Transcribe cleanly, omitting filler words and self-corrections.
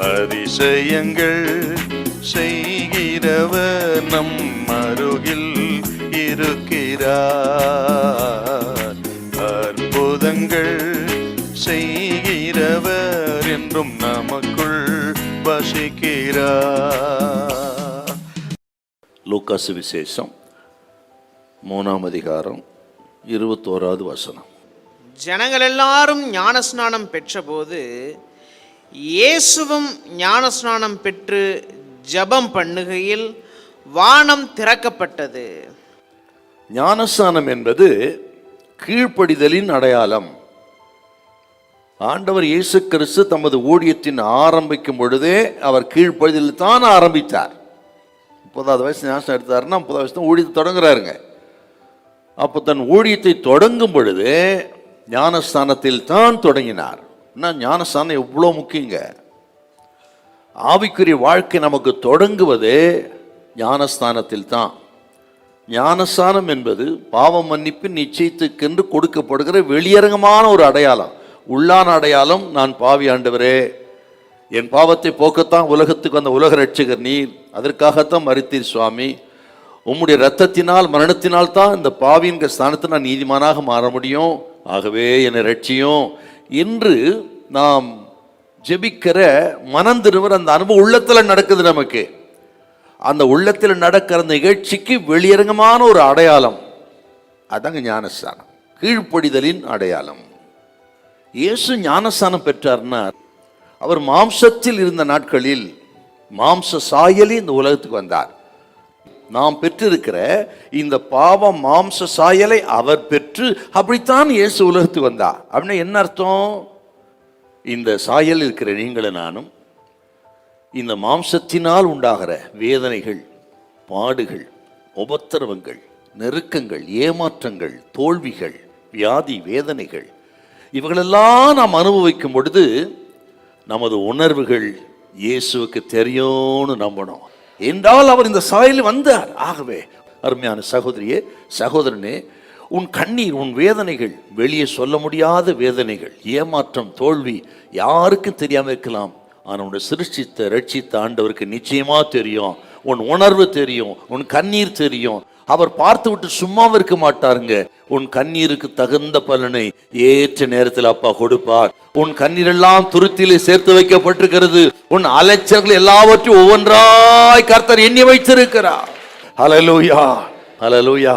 அதிசயங்கள் செய்கிறவர் நம் அருகில் இருக்கிறார். அற்புதங்கள் செய்கிறவர் என்றும் நமக்குள் வசிக்கிறார். லூக்கா சுவிசேஷம் 3ஆம் அதிகாரம் 21வது வசனம். ஜனங்கள் எல்லாரும் ஞானஸ்நானம் பெற்றபோது இயேசுவும் ஞானஸ்நானம் பெற்று ஜெபம் பண்ணுகையில் வானம் திறக்கப்பட்டது. ஞானஸ்நானம் என்பது கீழ்ப்படிதலின் அடையாளம். ஆண்டவர் இயேசு கிறிஸ்து தமது ஊழியத்தின் ஆரம்பிக்கும் பொழுதே அவர் கீழ்ப்படிதலில் தான் ஆரம்பித்தார். 30வது வயசு ஞானஸ்நானம் எடுத்தாருன்னா 30வது வயசு தான் ஊழியத்தை தொடங்குறாருங்க. அப்போ தன் ஊழியத்தை தொடங்கும் பொழுது ஞானஸ்தானத்தில் தான் தொடங்கினார். ஞானஸ்தானம் எவ்வளோ முக்கியங்க. ஆவிக்குரிய வாழ்க்கை நமக்கு தொடங்குவது ஞானஸ்தானத்தில் தான். ஞானஸ்தானம் என்பது பாவ மன்னிப்பு நிச்சயத்துக்கென்று கொடுக்கப்படுகிற வெளியரங்கமான ஒரு அடையாளம். உள்ளான அடையாளம், நான் பாவி ஆண்டவரே, என் பாவத்தை போக்கத்தான் உலகத்துக்கு வந்த உலக ரட்சகர் நீர், அதற்காகத்தான் மரித்தீர் சுவாமி, உம்முடைய இரத்தத்தினால் மரணத்தினால் தான் இந்த பாவியின் ஸ்தானத்தை நான் நீதிமானாக மாற முடியும், ஆகவே என்னை ரட்சியும் என்று நாம் ஜெபிக்கிற மனம் திரும்புகிற அந்த அனுபவம் உள்ளத்தில் நடக்குது. நமக்கு அந்த உள்ளத்தில் நடக்கிற நிகழ்ச்சிக்கு வெளியரங்கமான ஒரு அடையாளம், அதாங்க ஞானஸ்தானம், கீழ்ப்படிதலின் அடையாளம். இயேசு ஞானஸ்தானம் பெற்றார்னா அவர் மாம்சத்தில் இருந்த நாட்களில் மாம்ச சாயலி இந்த உலகத்துக்கு வந்தார். நாம் பெற்றிருக்கிற இந்த பாவ மாம்ச சாயலை அவர் பெற்று அப்படித்தான் இயேசு உலகத்துக்கு வந்தார். அப்படின்னா என்ன அர்த்தம்? இந்த சாயல் இருக்கிற நீங்களும் நானும் இந்த மாம்சத்தினால் உண்டாகிற வேதனைகள், பாடுகள், உபத்திரவங்கள், நெருக்கங்கள், ஏமாற்றங்கள், தோல்விகள், வியாதி, வேதனைகள், இவங்களெல்லாம் நாம் அனுபவிக்கும் பொழுது நமது உணர்வுகள் இயேசுவுக்கு தெரியும்னு நம்பணும். என்றால் அவர் இந்த சாயலில் வந்தார். ஆகவே அருமையான சகோதரியே, சகோதரனே, உன் கண்ணீர், உன் வேதனைகள், வெளியே சொல்ல முடியாத வேதனைகள், ஏமாற்றம், தோல்வி யாருக்கும் தெரியாமல் இருக்கலாம். ஆனால் உன்னை சிருஷ்டித்த ரட்சித்த ஆண்டவருக்கு நிச்சயமா தெரியும். உன் உணர்வு தெரியும், உன் கண்ணீர் தெரியும். அவர் பார்த்து விட்டு சும்மாவும் இருக்க மாட்டாருங்க. உன் கண்ணீருக்கு தகுந்த பலனை ஏற்ற நேரத்தில் அப்பா கொடுப்பார். உன் கண்ணீரெல்லாம் துருத்திலே சேர்த்து வைக்கப்பட்டிருக்கிறது. உன் அலைச்சல்கள் எல்லாவற்றையும் ஒவ்வொன்றாய் கர்த்தர் எண்ணி வைத்திருக்கிறார். ஹல்லேலூயா, ஹல்லேலூயா.